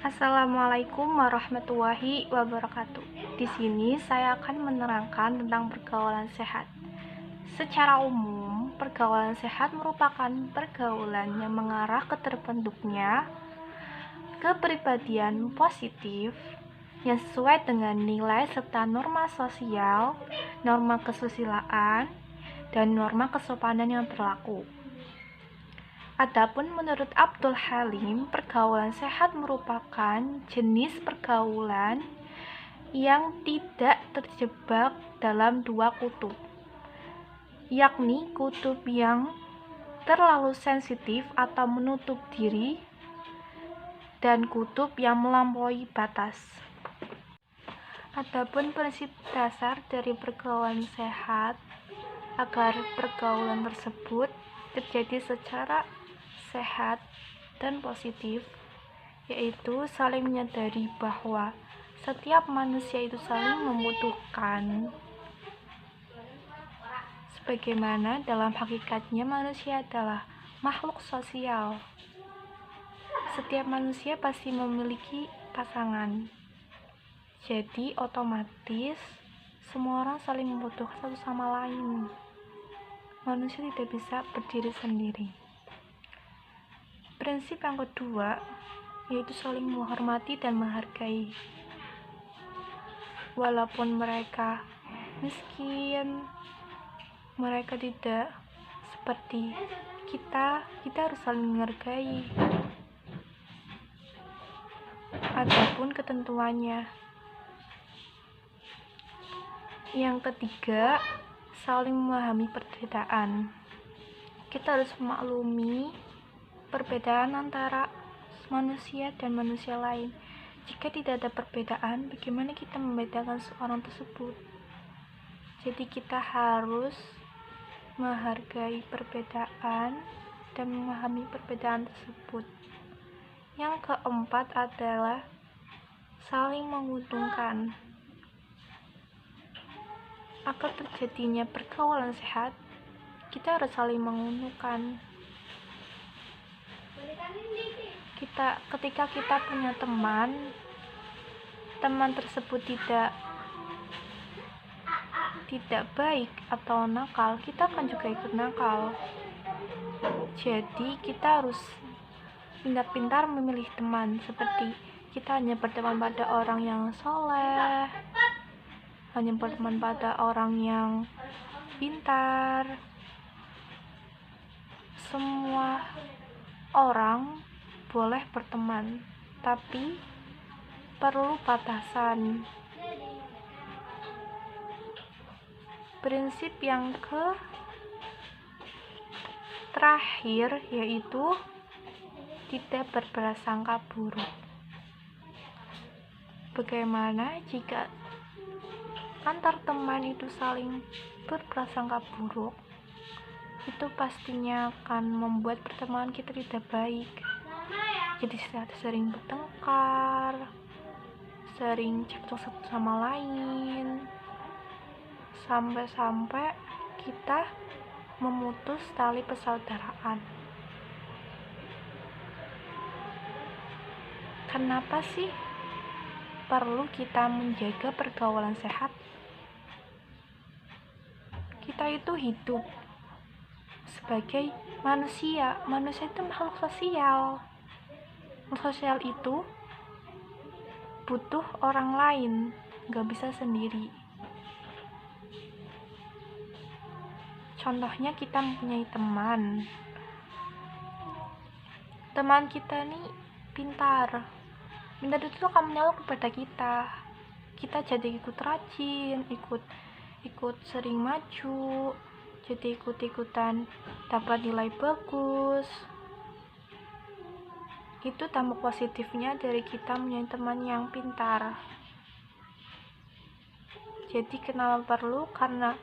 Assalamualaikum warahmatullahi wabarakatuh. Di sini saya akan menerangkan tentang pergaulan sehat. Secara umum, pergaulan sehat merupakan pergaulan yang mengarah ke terbentuknya kepribadian positif yang sesuai dengan nilai serta norma sosial, norma kesusilaan, dan norma kesopanan yang berlaku. Adapun menurut Abdul Halim, pergaulan sehat merupakan jenis pergaulan yang tidak terjebak dalam dua kutub, yakni kutub yang terlalu sensitif atau menutup diri dan kutub yang melampaui batas. Adapun prinsip dasar dari pergaulan sehat agar pergaulan tersebut terjadi secara sehat dan positif, yaitu saling menyadari bahwa setiap manusia itu saling membutuhkan. Sebagaimana dalam hakikatnya manusia adalah makhluk sosial. Setiap manusia pasti memiliki pasangan. Jadi otomatis semua orang saling membutuhkan satu sama lain. Manusia tidak bisa berdiri sendiri. Prinsip yang kedua yaitu saling menghormati dan menghargai. Walaupun mereka miskin, mereka tidak seperti kita harus saling menghargai. Adapun ketentuannya. Yang ketiga, saling memahami perbedaan. Kita harus memaklumi perbedaan antara manusia dan manusia lain. Jika tidak ada perbedaan, bagaimana kita membedakan seorang tersebut? Jadi kita harus menghargai perbedaan dan memahami perbedaan tersebut. Yang keempat adalah saling menguntungkan. Agar terjadinya pergaulan sehat, kita harus saling menguntungkan. Ketika kita punya teman tersebut tidak baik atau nakal, kita akan juga ikut nakal. Jadi kita harus pintar-pintar memilih teman, seperti kita hanya berteman pada orang yang soleh, hanya berteman pada orang yang pintar. Semua orang boleh berteman, tapi perlu batasan. Prinsip yang terakhir yaitu tidak berprasangka buruk. Bagaimana jika antar teman itu saling berprasangka buruk? Itu pastinya akan membuat pertemanan kita tidak baik. Jadi sering bertengkar, sering cekcok satu sama lain, sampai kita memutus tali persaudaraan. Kenapa sih perlu kita menjaga pergaulan sehat? Kita itu hidup sebagai manusia itu makhluk sosial. Sosial itu butuh orang lain, gak bisa sendiri. Contohnya kita mempunyai teman kita nih pintar itu akan menyalur kepada kita jadi ikut rajin, ikut sering maju, jadi ikut-ikutan dapat nilai bagus. Itu dampak positifnya dari kita mempunyai teman yang pintar. Jadi kenapa perlu? Karena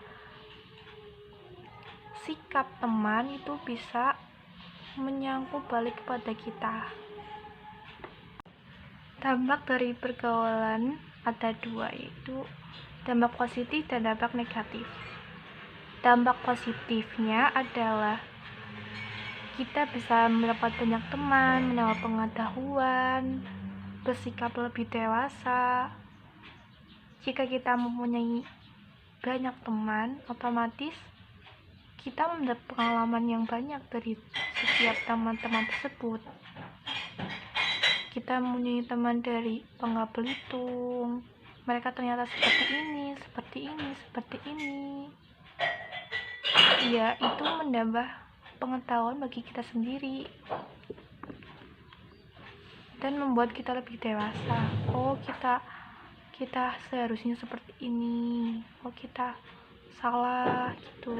sikap teman itu bisa menyangkut balik kepada kita. Dampak dari pergaulan ada dua, yaitu dampak positif dan dampak negatif. Dampak positifnya adalah kita bisa mendapat banyak teman, mendapat pengetahuan, bersikap lebih dewasa. Jika kita mempunyai banyak teman, otomatis kita mendapat pengalaman yang banyak dari setiap teman-teman tersebut. Kita mempunyai teman dari Bangka Belitung, mereka ternyata seperti ini, seperti ini, seperti ini. Ya, itu menambah pengetahuan bagi kita sendiri dan membuat kita lebih dewasa. Oh, kita seharusnya seperti ini. Oh, kita salah gitu.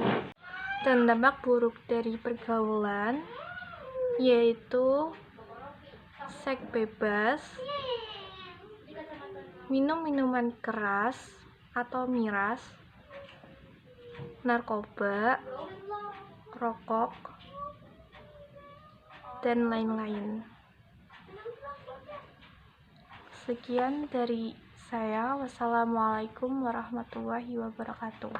Dan dampak buruk dari pergaulan yaitu seks bebas, minum minuman keras atau miras, narkoba, rokok, dan lain-lain. Sekian dari saya. Wassalamualaikum warahmatullahi wabarakatuh.